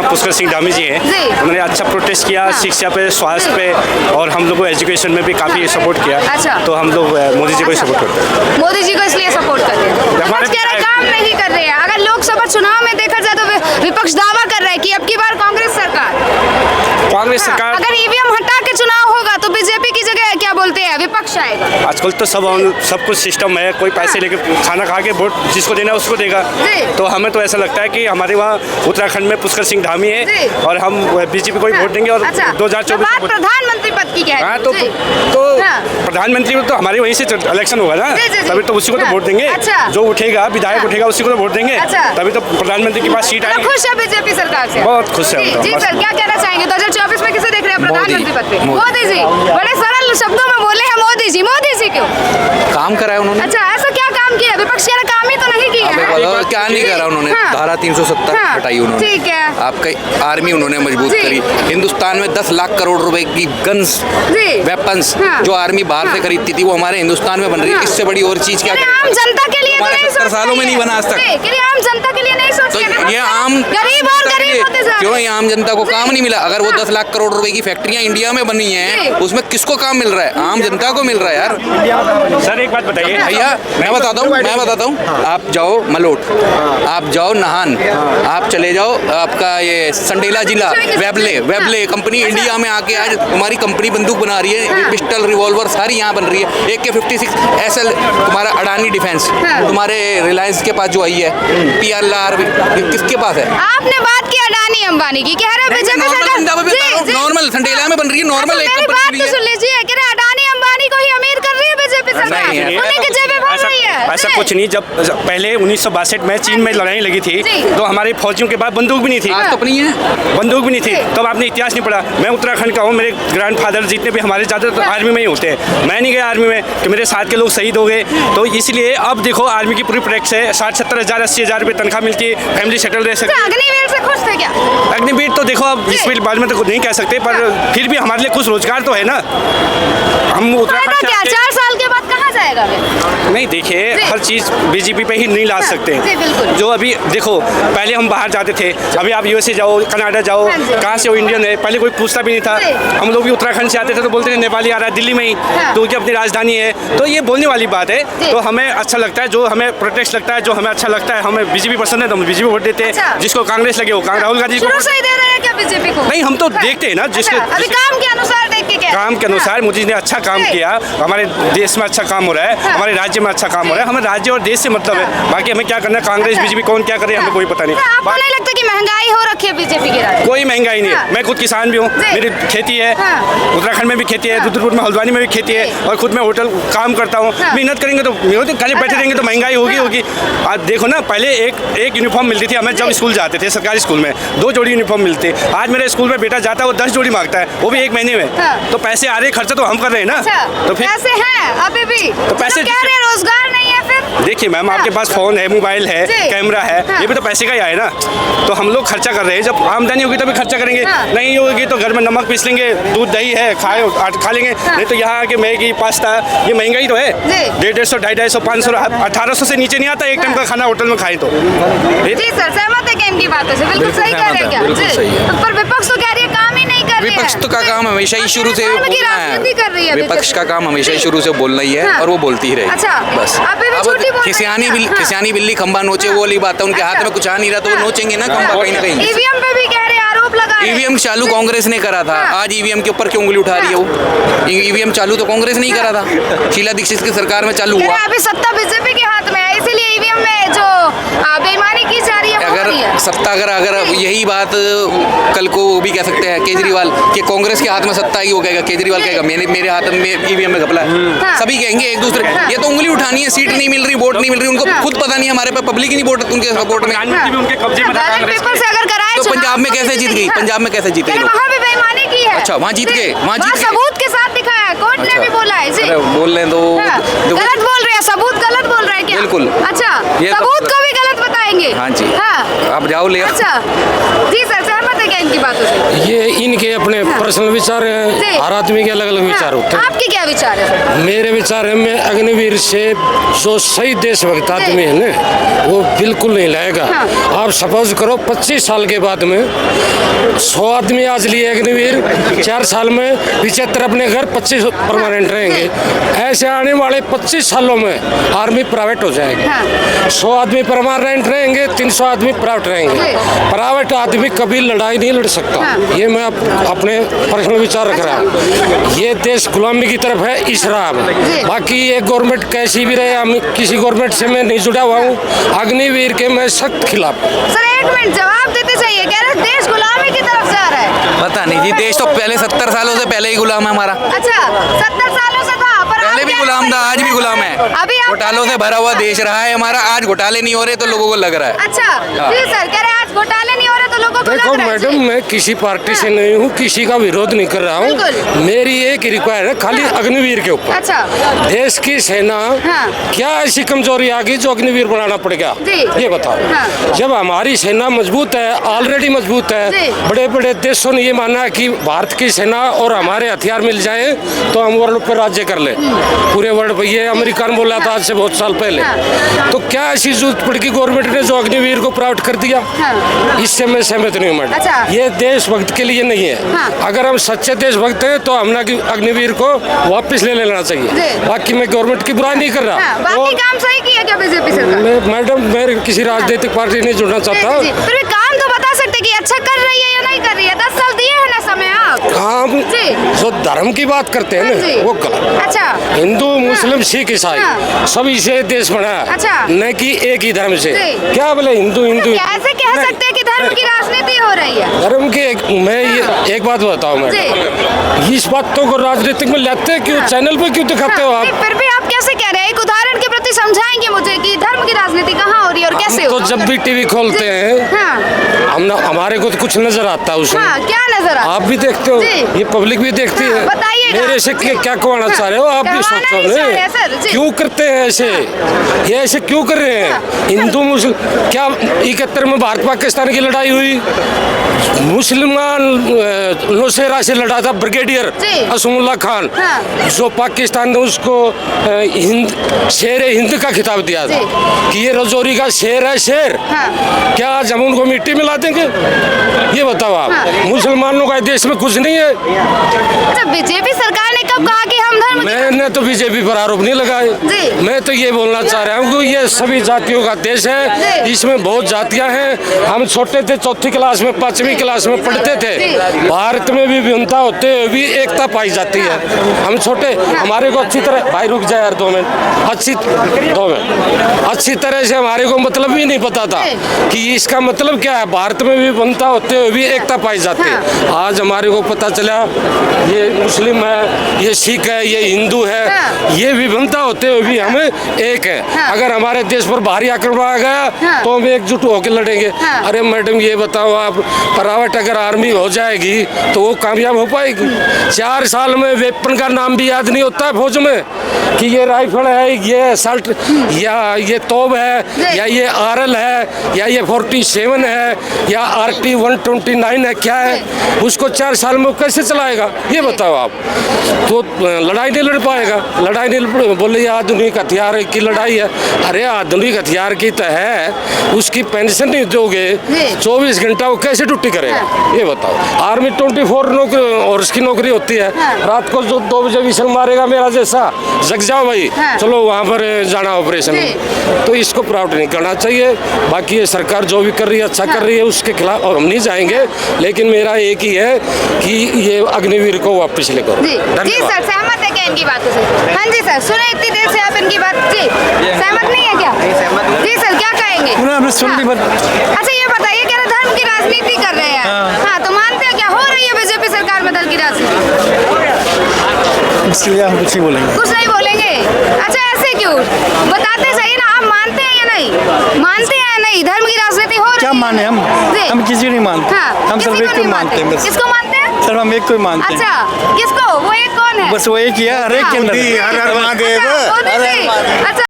पुष्कर सिंह धामी जी हैं, उन्होंने अच्छा प्रोटेस्ट किया शिक्षा पे, स्वास्थ्य पे, और हम लोग को एजुकेशन में भी काफ़ी सपोर्ट किया। तो हम लोग मोदी जी को सपोर्ट करते हैं। मोदी जी को इसलिए सपोर्ट करते हैं। विपक्ष कह रहा है काम नहीं कर रहे हैं। अगर लोकसभा चुनाव में देखा जाए तो विपक्ष दावा कर रहा है कि अब की बार कांग्रेस सरकार, अगर ईवीएम हटा के चुनाव होगा तो बीजेपी की जगह क्या बोलते हैं विपक्ष आएगा। आजकल तो सब कुछ सिस्टम है, कोई पैसे लेके खाना खा के वोट जिसको देना है उसको देगा। तो हमें तो ऐसा लगता है कि हमारे वहाँ उत्तराखंड में पुष्कर सिंह धामी है और हम बीजेपी को ही वोट देंगे। और 2024 प्रधानमंत्री पद की क्या है? तो प्रधानमंत्री तो हमारे वहीं से इलेक्शन होगा ना, तभी तो उसी को तो वोट देंगे। जो उठेगा विधायक उठेगा उसी को तो वोट देंगे, तभी तो प्रधानमंत्री के पास सीट आएगी। खुश है बीजेपी सरकार से? बहुत खुश है। जी सर, क्या कहना चाहेंगे 2024 में किसे देख रहे हैं प्रधानमंत्री पद पे? मोदी जी। बड़े सरल शब्दों में बोले हैं मोदी जी। मोदी जी क्यों? काम करा है उन्होंने। अच्छा, ऐसा क्या काम किया? विपक्ष ने काम ही तो नहीं किया है। क्या नहीं करा उन्होंने? धारा 370 हटाई उन्होंने। ठीक है। आपका आर्मी उन्होंने मजबूत करी। हिंदुस्तान में 10 लाख करोड़ रुपए की गन्स, वेपन्स जो आर्मी बाहर से खरीदती थी वो हमारे हिंदुस्तान में बन रही है। इससे बड़ी और चीज क्या? आम जनता के लिए 70 सालों में नहीं बना आज तक। आम जनता के लिए नहीं सोचते। तो ये आम गरीब और गरीब होते जा रहे हैं। क्यों? ये आम जनता को काम नहीं मिला। अगर वो 10 लाख करोड़ रुपए की फैक्ट्रियां इंडिया में बनी हैं, उसमें किसको काम मिल रहा है? आम जनता को मिल रहा है यार। सर एक बात बताइए भैया, मैं बताता हूँ। आप जाओ मलोट, आप जाओ नाहन, आप चले जाओ आपका ये संडेला जिला, वेबले कंपनी इंडिया में आके आज हमारी कंपनी बंदूक बना रही है, पिस्टल रिवॉल्वर सारी यहाँ बन रही है। AK-56 SL तुम्हारा अडानी डिफेंस, तुम्हारे रिलायंस के पास जो आई है, PLR किसके पास है? आपने बात की अडानी अंबानी की, कह रहे बीजेपी सरकार नॉर्मल संडेला में बन रही है, नॉर्मल एक कंपनी। सुन लीजिए, कह रहे अडानी अंबानी को ही अमीर कर रही है बीजेपी सरकार। उन्हीं की जेबें भर रही है। ऐसा कुछ नहीं। जब पहले 1962 में चीन में लड़ाई लगी थी तो हमारे फौजियों के पास बंदूक भी नहीं थी। आज तो अपनी है, बंदूक भी नहीं थी। तब आपने इतिहास नहीं पढ़ा। मैं उत्तराखंड का हूँ, मेरे ग्रैंडफादर जितने भी हमारे ज़्यादातर आर्मी में ही होते हैं। मैं नहीं गया आर्मी में कि मेरे साथ के लोग शहीद हो गए। तो इसलिए अब देखो आर्मी की पूरी प्रैक्टिस है। 60-70 हज़ार 80,000 रुपये तनख्वाह मिलती है, फैमिली सेटल रह सकती है। अग्निवीर से खुश थे क्या? अग्निवीर तो देखो अब इस बारे में तो नहीं कह सकते, पर फिर भी हमारे लिए कुछ रोजगार तो है ना। हम उत्तराखंड 4 साल के बाद कहाँ जाएगा? नहीं देखिए, हर चीज़ बीजेपी पे ही नहीं ला सकते। जो अभी देखो, पहले हम बाहर जाते थे, अभी आप USA जाओ, कनाडा जाओ, कहाँ से हो इंडियन है, पहले कोई पूछता भी नहीं था। हम लोग भी उत्तराखंड से आते थे तो बोलते थे नेपाली आ रहा है दिल्ली में ही, तो उनकी अपनी राजधानी है। तो ये बोलने वाली बात है। तो हमें अच्छा लगता है, जो हमें प्रोटेस्ट लगता है, जो हमें अच्छा लगता है, हमें बीजेपी पसंद है तो हम बीजेपी वोट देते हैं। जिसको कांग्रेस लगे वो राहुल गांधी को दे रहे हैं क्या बीजेपी को? नहीं, हम तो देखते हैं ना जिसको अभी काम के अनुसार देख के क्या? काम के अनुसार मोदी ने अच्छा काम किया, हमारे देश में अच्छा काम हो रहा है, हमारे राज्य में अच्छा काम हो रहा है। हमें राज्य और देश से मतलब है, बाकी हमें क्या करना है, कांग्रेस बीजेपी कौन क्या करे हमें कोई पता नहीं। आपको नहीं लगता कि महंगाई हो रखी है बीजेपी की राज? कोई महंगाई नहीं है। मैं खुद किसान भी हूँ, मेरी खेती है, उत्तराखंड में भी खेती है, रुद्रपुर में हल्द्वानी में भी खेती है, और खुद मैं होटल काम करता हूँ। मेहनत करेंगे तो खाली बैठे रहेंगे तो महंगाई होगी। आज देखो ना, पहले एक यूनिफॉर्म मिलती थी हमें जब स्कूल जाते थे, सरकारी स्कूल में 2 जोड़ी यूनिफॉर्म मिलती। आज मेरे स्कूल में बेटा जाता है वो 10 जोड़ी मांगता है, वो भी 1 महीने में। तो पैसे आ रहे, खर्चा तो हम कर रहे हैं ना। तो फिर पैसे हैं अभी भी, तो पैसे कह रहे हैं रोजगार नहीं है। फिर देखिए मैम, आपके पास फोन है, मोबाइल है, कैमरा है, ये भी तो पैसे का ही आए ना। तो हम लोग खर्चा कर रहे हैं। जब आमदनी होगी तभी खर्चा करेंगे, नहीं होगी तो घर में नमक पीस लेंगे, दूध दही है खा लेंगे। नहीं तो यहाँ आके मैगी पास्ता, ये महंगाई तो है। 150, 250, 500, 1800 से नीचे नहीं आता एक टाइम का खाना होटल में खाए तो। जी सर, सहमत है कि इनकी बातों से? बिल्कुल सही कह रहे हैं क्या? पर विपक्ष तो कह रही है काम ही नहीं कर रही है। विपक्ष तो का काम हमेशा ही शुरू से बोलना राजनीति कर रही है। विपक्ष का काम हमेशा ही शुरू से बोलना ही है, और वो बोलती ही रहेगी। अच्छा, बस। खिसियानी बिल्ली खंबा नोचे वो वाली बात है। उनके हाथ में कुछ आ नहीं रहा तो वो नोचेंगे ना खंबा कहीं ना कहीं। ईवीएम पे भी कह रहे आरोप लगा है। ईवीएम चालू कांग्रेस ने करा था, आज ईवीएम के ऊपर क्यों उंगली उठा रही है वो? ईवीएम चालू तो कांग्रेस नहीं करा था, शीला दीक्षित की सरकार में चालू हुआ। अभी सत्ता बीजेपी के हाथ में है, इसीलिए ईवीएम में जो बेईमानी की जा रही है अगर सत्ता अगर यही बात कल को भी कह सकते हैं केजरीवाल कि कांग्रेस के हाथ में सत्ता ही हो गएगा, केजरीवाल कहेगा मेरे हाथ में ईवीएम में घपला है। सभी कहेंगे एक दूसरे, ये तो उंगली उठानी है, सीट नहीं मिल रही, वोट नहीं मिल रही, उनको खुद पता नहीं हमारे पास पब्लिक ही नहीं वोट उनके सपोर्ट में। उनके कब्जे में तो पंजाब में कैसे जीत गई? पंजाब में कैसे जीते? वहाँ भी बेईमानी की है। अच्छा, वहाँ जीत गए, वहाँ जीत गए, सबूत के साथ दिखाया है, कोर्ट ने भी बोला है। जी बोल रहे हैं तो गलत बोल रहे हैं, सबूत गलत बोल रहे हैं क्या? बिल्कुल। अच्छा, सबूत को भी गलत बताया जाएंगे। हाँ जी। हाँ। आप जाओ ले आओ। अच्छा जी सर, सहमत है क्या इनकी बातों से? ये इनके अपने पर्सनल विचार जी। हैं, हर आदमी के अलग अलग विचार होते हैं। आपके क्या विचार है सर? मेरे विचार है, मैं अग्निवीर से जो सही देशभक्त आदमी है ना, वो बिल्कुल नहीं लाएगा। हाँ। आप सपोज करो 25 साल के बाद में 100 आदमी आज लिए अग्निवीर, 4 साल में 75 अपने घर, 25 परमानेंट रहेंगे। ऐसे आने वाले 25 सालों में आर्मी प्राइवेट हो जाएगी। हाँ। 100 आदमी परमानेंट रहेंगे, 300 आदमी प्राइवेट रहेंगे। जी। प्राइवेट आदमी कभी लड़ाई नहीं लड़ सकता। हाँ। ये मैं अपने पर्सनल विचार रख रहा हूँ। ये देश गुलामी की तरफ है इस राह में। जी। बाकी ये गवर्नमेंट कैसी भी रहे, हम किसी गवर्नमेंट से मैं नहीं जुड़ा हुआ हूँ। अग्निवीर के मैं सख्त खिलाफ। सर एक मिनट जवाब देते चाहिए, कह रहे देश गुलामी की तरफ जा रहा है। पता नहीं जी, देश तो पहले 70 सालों से पहले ही गुलाम है हमारा। अच्छा 70 सालों से था, पर पहले अब भी क्या गुलाम था, आज भी गुलाम है। अभी आप घोटालों से भरा हुआ देश रहा है हमारा। आज घोटाले नहीं हो रहे तो लोगों को लग रहा है। अच्छा जी सर, कह रहे आज घोटाले नहीं हो रहे तो लोगों को देखो लग रहा है। मैडम, जी। मैं किसी पार्टी से नहीं हूँ, किसी का विरोध नहीं कर रहा बिल्कुल। हूँ। मेरी एक रिक्वायर है खाली अग्निवीर के ऊपर। अच्छा देश की सेना हाँ। क्या ऐसी कमजोरी आ गई जो अग्निवीर बनाना पड़ गया, जी। ये बताओ। हाँ। जब हमारी सेना मजबूत है, ऑलरेडी मजबूत है, जी। बड़े बड़े देशों ने ये माना है कि भारत की सेना और हमारे हथियार मिल जाए तो हम वर्ल्ड पर राज्य कर ले, पूरे वर्ल्ड पर। ये अमेरिका ने बोला था आज से बहुत साल पहले। हाँ। तो क्या ऐसी जरूरत पड़ गई गवर्नमेंट ने जो अग्निवीर को प्राइवेट कर दिया? हाँ। इससे मैं सहमत नहीं हूँ मैडम। अच्छा। ये देशभक्त के लिए नहीं है। हाँ। अगर हम सच्चे देशभक्त हैं तो हमने अग्निवीर को वापस ले लेना चाहिए। जी। बाकी मैं गवर्नमेंट की बुराई नहीं कर रहा। हाँ, बाकी और काम सही किया क्या बीजेपी सरकार? मैडम, मैं किसी राजनीतिक पार्टी नहीं जुड़ना चाहता। जी, फिर भी काम तो बता सकते कि अच्छा कर रही है या नहीं कर रही है। 10 साल दिए है ना समय आप। काम जी। जो धर्म की बात करते हैं जी। ना, वो गलत। अच्छा हिंदू, मुस्लिम, सिख, ईसाई हाँ। सभी से देश बना है, अच्छा। न कि एक ही धर्म से। जी। क्या बोले हिंदू हिंदू कैसे कह सकते हैं कि धर्म की राजनीति हो रही है? धर्म के मैं ये एक बात बताऊं मैडम, इस बातों को राजनीतिक में लाते क्यों, चैनल पे क्यों दिखाते हो हाँ, नहीं, आप? फिर भी आप कैसे कह रहे हैं? एक उदाहरण के प्रति समझाएंगे मुझे कि धर्म की राजनीति कहाँ हो रही है और कैसे हम तो हो? जब भी टीवी खोलते हैं हाँ हमारे को तो कुछ नजर आता है उसमें। हाँ, क्या नजर आता है? आप भी देखते हो, जी। ये पब्लिक भी देखती हाँ, है। बताइएगा। मेरे से क्या कहना चाह रहे हो आप? भी कहवाना सोचो नहीं चाह रहे हैं, ना, सर, जी। क्यों करते हैं ऐसे? ये ऐसे क्यों कर रहे हैं? हिंदू मुस्लिम क्या 71 में भारत पाकिस्तान की लड़ाई हुई, मुसलमान नौशेरा से लड़ा था ब्रिगेडियर जी। असमुल्ला खान, हाँ। जो पाकिस्तान ने उसको शेर हिंद का खिताब दिया था जी। कि ये रजौरी का शेर है, शेर। हाँ। क्या आज हम उनको मिट्टी मिला देंगे? ये बताओ आप। हाँ। मुसलमानों का देश में कुछ नहीं है। अच्छा बीजेपी सरकार ने कब कहा कि हम धर्म की मैंने तो बीजेपी पर आरोप नहीं लगाए। जी। मैं तो ये बोलना चाह रहा हूँ कि ये सभी जातियों का देश है, जी। इसमें बहुत जातियां हैं। हम छोटे थे, 4th क्लास में, 5वीं क्लास में पढ़ते थे, जी। भारत में भी विभिन्नता होते हुए भी एकता पाई जाती है। हम छोटे, हमारे को अच्छी तरह, भाई रुक जाए यार 2 मिनट, अच्छी तरह से हमारे को मतलब भी नहीं पता था कि इसका मतलब क्या है। भारत में भी विभिन्नता होते हुए भी एकता पाई जाती है। आज हमारे को पता चला ये मुस्लिम है, ये सिख है, ये हिंदू है, ये विभिन्नता होते हुए भी हम एक है। अगर हमारे देश पर भारी आक्रमण आ गया तो हम एकजुट होकर लड़ेंगे। अरे मैडम ये बताओ आप, प्राइवेट अगर आर्मी हो जाएगी तो वो कामयाब हो पाएगी? 4 साल में वेपन का नाम भी याद नहीं होता है फौज में कि ये राइफल है, ये असल्ट, या ये तोप है, या ये RL है, या ये 47 है, या RT 129 है, क्या है? उसको 4 साल में कैसे चलाएगा ये बताओ आप। तो लड़ाई नहीं लड़ पाएगा। लड़ाई नहीं बोले आधुनिक हथियार की लड़ाई है। अरे आधुनिक हथियार की तो है, उसकी पेंशन नहीं दोगे, 24 घंटा वो कैसे ड्यूटी करेगा ये बताओ। आर्मी 24 नौकरी और उसकी नौकरी होती है। रात को जो 2 बजे विसल मारेगा मेरा जैसा, जग जाओ भाई, चलो वहाँ पर जाना ऑपरेशन में। तो इसको प्राउड नहीं करना चाहिए। बाकी ये सरकार जो भी कर रही है अच्छा कर रही है, उसके खिलाफ हम नहीं जाएंगे। लेकिन मेरा एक ही है कि ये अग्निवीर को वापस ले करो। जी सर, सहमत है क्या इनकी बातों से? हाँ जी सर, सुने इतनी देर से आप इनकी बात। जी सहमत नहीं है क्या? जी सर, क्या कहेंगे? अच्छा ये बताइए, क्या धर्म की राजनीति कर रहे हैं? हाँ, तो मानते हैं क्या हो रही है बीजेपी सरकार में धर्म की राजनीति? इसलिए हम कुछ नहीं बोलेंगे। कुछ नहीं बोलेंगे? अच्छा ऐसे क्यों? बताते सही ना, आप मानते हैं या नहीं? मानते हैं या नहीं धर्म की राजनीति हो रही है? क्या माने हम? जी। हम किसी को नहीं मानते। हाँ, हम किसी सिर्फ को एक को नहीं मानते हैं बस। किसको मानते हैं? सर हम एक को ही मानते हैं। अच्छा, किसको? वो एक कौन है? बस वो एक ही है, हर एक के अंदर। अच्छा, मोदी जी। अच्छा